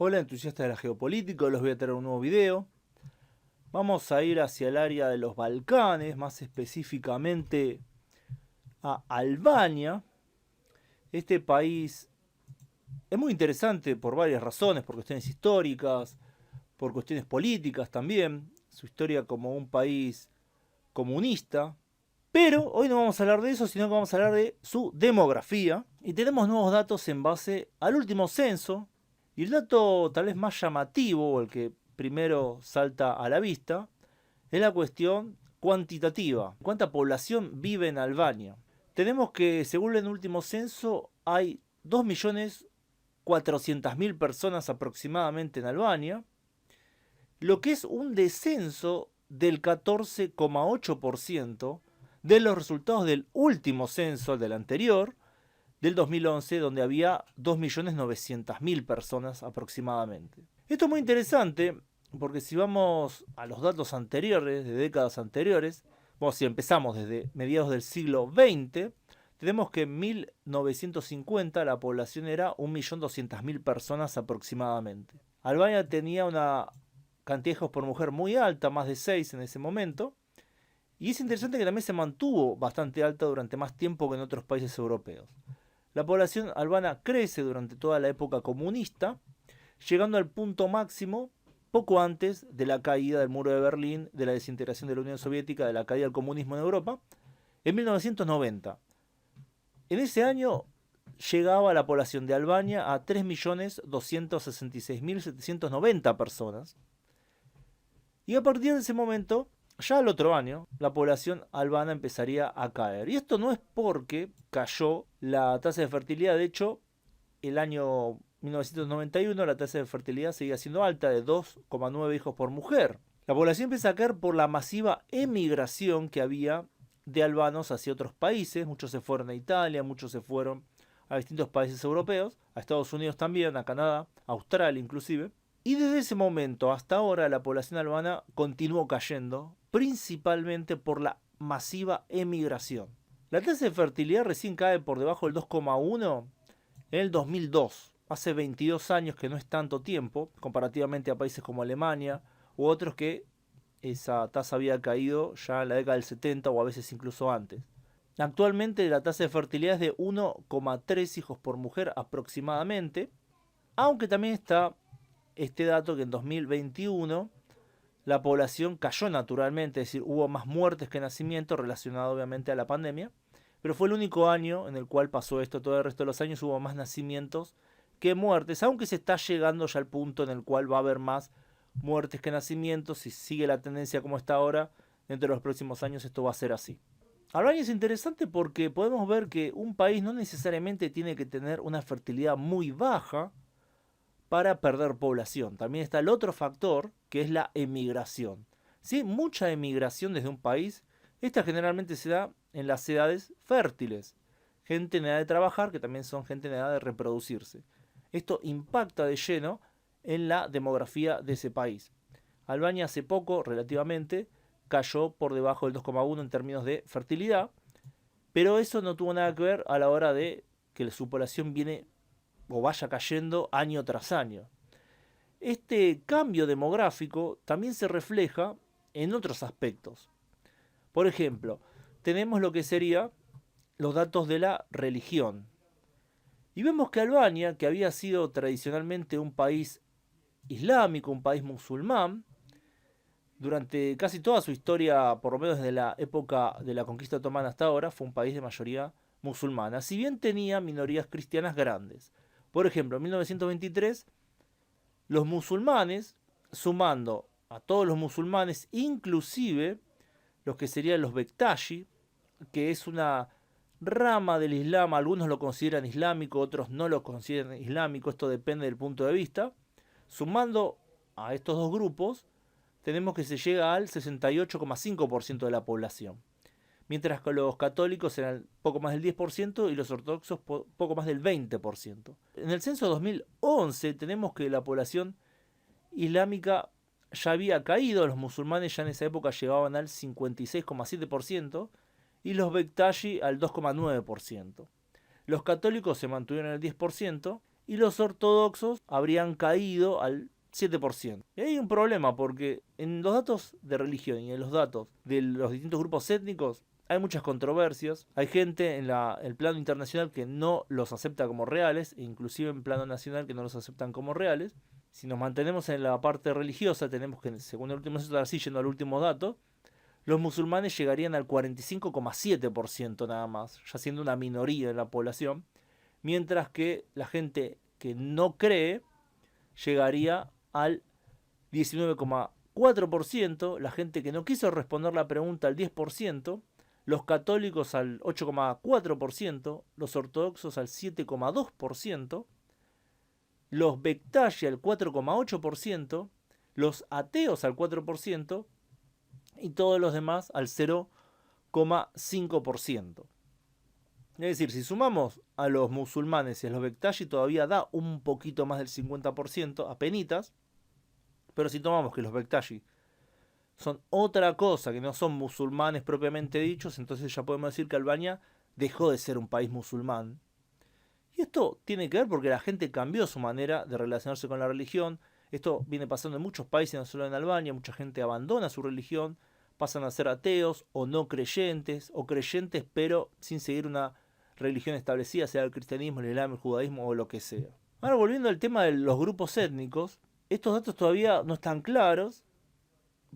Hola entusiastas de la geopolítica, hoy les voy a traer un nuevo video. Vamos a ir hacia el área de los Balcanes, más específicamente a Albania. Este país es muy interesante por varias razones, por cuestiones históricas, por cuestiones políticas también, su historia como un país comunista. Pero hoy no vamos a hablar de eso, sino que vamos a hablar de su demografía. Y tenemos nuevos datos en base al último censo. Y el dato tal vez más llamativo, o el que primero salta a la vista, es la cuestión cuantitativa. ¿Cuánta población vive en Albania? Tenemos que, según el último censo, hay 2.400.000 personas aproximadamente en Albania, lo que es un descenso del 14,8% de los resultados del último censo, del anterior, del 2011, donde había 2.900.000 personas aproximadamente. Esto es muy interesante porque si vamos a los datos anteriores, de décadas anteriores, bueno, si empezamos desde mediados del siglo XX, tenemos que en 1950 la población era 1.200.000 personas aproximadamente. Albania tenía una cantidad de hijos por mujer muy alta, más de 6 en ese momento, y es interesante que también se mantuvo bastante alta durante más tiempo que en otros países europeos. La población albana crece durante toda la época comunista, llegando al punto máximo poco antes de la caída del muro de Berlín, de la desintegración de la Unión Soviética, de la caída del comunismo en Europa, en 1990. En ese año llegaba la población de Albania a 3.266.790 personas. Y a partir de ese momento, ya al otro año, la población albana empezaría a caer. Y esto no es porque cayó la tasa de fertilidad. De hecho, el año 1991 la tasa de fertilidad seguía siendo alta, de 2,9 hijos por mujer. La población empieza a caer por la masiva emigración que había de albanos hacia otros países. Muchos se fueron a Italia, muchos se fueron a distintos países europeos, a Estados Unidos también, a Canadá, a Australia inclusive. Y desde ese momento hasta ahora la población albana continuó cayendo, principalmente por la masiva emigración. La tasa de fertilidad recién cae por debajo del 2,1 en el 2002. Hace 22 años, que no es tanto tiempo, comparativamente a países como Alemania u otros que esa tasa había caído ya en la década del 70 o a veces incluso antes. Actualmente la tasa de fertilidad es de 1,3 hijos por mujer aproximadamente, aunque también está este dato que en 2021 la población cayó naturalmente, es decir, hubo más muertes que nacimientos relacionado obviamente a la pandemia, pero fue el único año en el cual pasó esto. Todo el resto de los años hubo más nacimientos que muertes, aunque se está llegando ya al punto en el cual va a haber más muertes que nacimientos. Si sigue la tendencia como está ahora, dentro de los próximos años esto va a ser así. Albania es interesante porque podemos ver que un país no necesariamente tiene que tener una fertilidad muy baja para perder población. También está el otro factor, que es la emigración. ¿Sí? Mucha emigración desde un país, esta generalmente se da en las edades fértiles. Gente en edad de trabajar, que también son gente en edad de reproducirse. Esto impacta de lleno en la demografía de ese país. Albania hace poco, relativamente, cayó por debajo del 2,1 en términos de fertilidad, pero eso no tuvo nada que ver a la hora de que su población viene o vaya cayendo año tras año. Este cambio demográfico también se refleja en otros aspectos. Por ejemplo, tenemos lo que serían los datos de la religión. Y vemos que Albania, que había sido tradicionalmente un país islámico, un país musulmán, durante casi toda su historia, por lo menos desde la época de la conquista otomana hasta ahora, fue un país de mayoría musulmana, si bien tenía minorías cristianas grandes. Por ejemplo, en 1923, los musulmanes, sumando a todos los musulmanes, inclusive los que serían los Bektashi, que es una rama del Islam, algunos lo consideran islámico, otros no lo consideran islámico, esto depende del punto de vista. Sumando a estos dos grupos, tenemos que se llega al 68,5% de la población. Mientras que los católicos eran poco más del 10% y los ortodoxos poco más del 20%. En el censo 2011 tenemos que la población islámica ya había caído, los musulmanes ya en esa época llegaban al 56,7% y los Bektashi al 2,9%. Los católicos se mantuvieron en el 10% y los ortodoxos habrían caído al 7%. Y hay un problema porque en los datos de religión y en los datos de los distintos grupos étnicos hay muchas controversias. Hay gente en el plano internacional que no los acepta como reales, e inclusive en plano nacional que no los aceptan como reales. Si nos mantenemos en la parte religiosa, tenemos que, según el último censo, así yendo al último dato, los musulmanes llegarían al 45,7% nada más, ya siendo una minoría en la población, mientras que la gente que no cree llegaría al 19,4%, la gente que no quiso responder la pregunta al 10%, los católicos al 8,4%, los ortodoxos al 7,2%, los Bektashi al 4,8%, los ateos al 4% y todos los demás al 0,5%. Es decir, si sumamos a los musulmanes y a los Bektashi todavía da un poquito más del 50%, apenitas, pero si tomamos que los Bektashi son otra cosa, que no son musulmanes propiamente dichos, entonces ya podemos decir que Albania dejó de ser un país musulmán. Y esto tiene que ver porque la gente cambió su manera de relacionarse con la religión. Esto viene pasando en muchos países, no solo en Albania. Mucha gente abandona su religión, pasan a ser ateos o no creyentes, o creyentes pero sin seguir una religión establecida, sea el cristianismo, el islam, el judaísmo o lo que sea. Ahora, volviendo al tema de los grupos étnicos, estos datos todavía no están claros.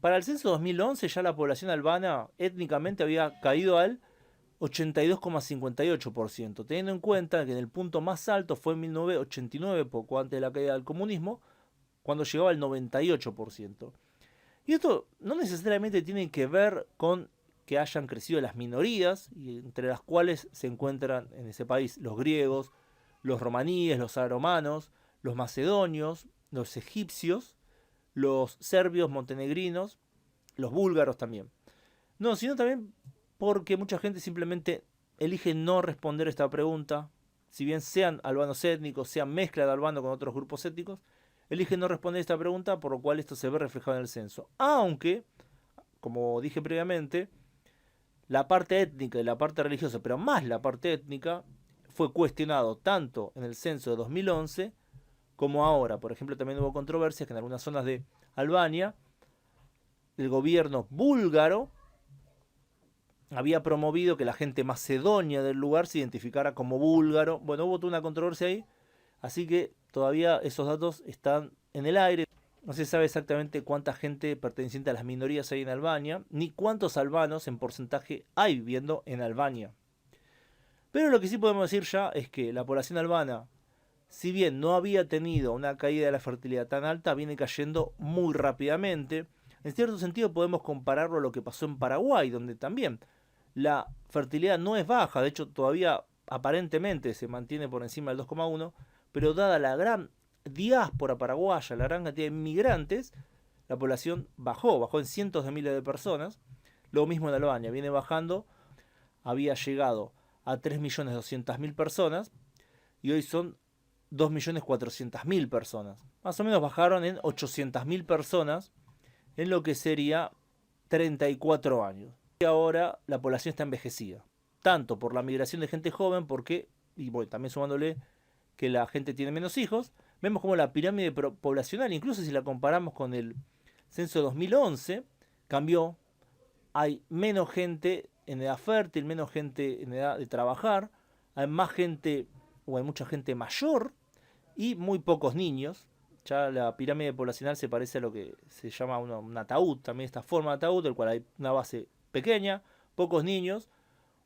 Para el censo 2011 ya la población albana étnicamente había caído al 82,58%, teniendo en cuenta que en el punto más alto fue en 1989, poco antes de la caída del comunismo, cuando llegaba al 98%. Y esto no necesariamente tiene que ver con que hayan crecido las minorías, y entre las cuales se encuentran en ese país los griegos, los romaníes, los romanos, los macedonios, los egipcios, los serbios, montenegrinos, los búlgaros también. No, sino también porque mucha gente simplemente elige no responder esta pregunta, si bien sean albanos étnicos, sean mezcla de albano con otros grupos étnicos, eligen no responder esta pregunta, por lo cual esto se ve reflejado en el censo. Aunque, como dije previamente, la parte étnica y la parte religiosa, pero más la parte étnica, fue cuestionado tanto en el censo de 2011 como ahora. Por ejemplo, también hubo controversias que en algunas zonas de Albania el gobierno búlgaro había promovido que la gente macedonia del lugar se identificara como búlgaro. Bueno, hubo toda una controversia ahí, así que todavía esos datos están en el aire. No se sabe exactamente cuánta gente perteneciente a las minorías hay en Albania, ni cuántos albanos en porcentaje hay viviendo en Albania. Pero lo que sí podemos decir ya es que la población albana, si bien no había tenido una caída de la fertilidad tan alta, viene cayendo muy rápidamente. En cierto sentido podemos compararlo a lo que pasó en Paraguay, donde también la fertilidad no es baja, de hecho todavía aparentemente se mantiene por encima del 2,1, pero dada la gran diáspora paraguaya, la gran cantidad de inmigrantes, la población bajó en cientos de miles de personas. Lo mismo en Albania, viene bajando, había llegado a 3.200.000 personas y hoy son 2.400.000 personas. Más o menos bajaron en 800.000 personas en lo que sería 34 años. Y ahora la población está envejecida, tanto por la migración de gente joven, porque, y bueno, también sumándole que la gente tiene menos hijos, vemos como la pirámide poblacional, incluso si la comparamos con el censo de 2011, cambió. Hay menos gente en edad fértil, menos gente en edad de trabajar, hay más gente, o hay mucha gente mayor y muy pocos niños. Ya la pirámide poblacional se parece a lo que se llama un ataúd, también esta forma de ataúd, del cual hay una base pequeña, pocos niños,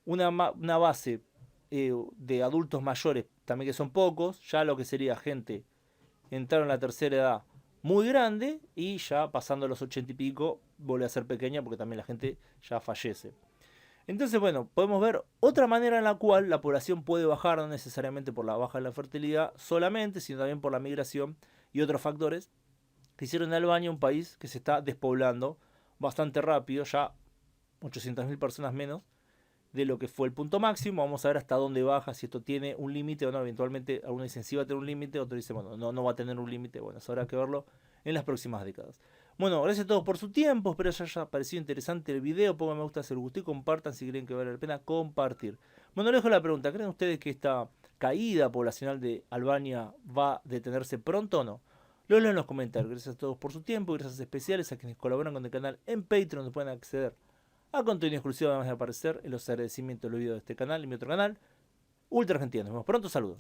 una base de adultos mayores también que son pocos, ya lo que sería gente entraron en la tercera edad muy grande y ya pasando los 80 y pico vuelve a ser pequeña porque también la gente ya fallece. Entonces, bueno, podemos ver otra manera en la cual la población puede bajar, no necesariamente por la baja de la fertilidad solamente, sino también por la migración y otros factores que hicieron de Albania un país que se está despoblando bastante rápido, ya 800.000 personas menos de lo que fue el punto máximo. Vamos a ver hasta dónde baja, si esto tiene un límite o no. Eventualmente algunos dicen sí va a tener un límite, otros dicen bueno, no va a tener un límite. Bueno, eso habrá que verlo en las próximas décadas. Bueno, gracias a todos por su tiempo, espero que les haya parecido interesante el video, pongan me gusta si les gustó y compartan si creen que vale la pena compartir. Bueno, les dejo la pregunta, ¿creen ustedes que esta caída poblacional de Albania va a detenerse pronto o no? Lo leo en los comentarios. Gracias a todos por su tiempo. Gracias especiales a quienes colaboran con el canal en Patreon, donde pueden acceder a contenido exclusivo, además de aparecer en los agradecimientos de los videos de este canal y mi otro canal, Ultra Argentina. Nos vemos pronto. Saludos.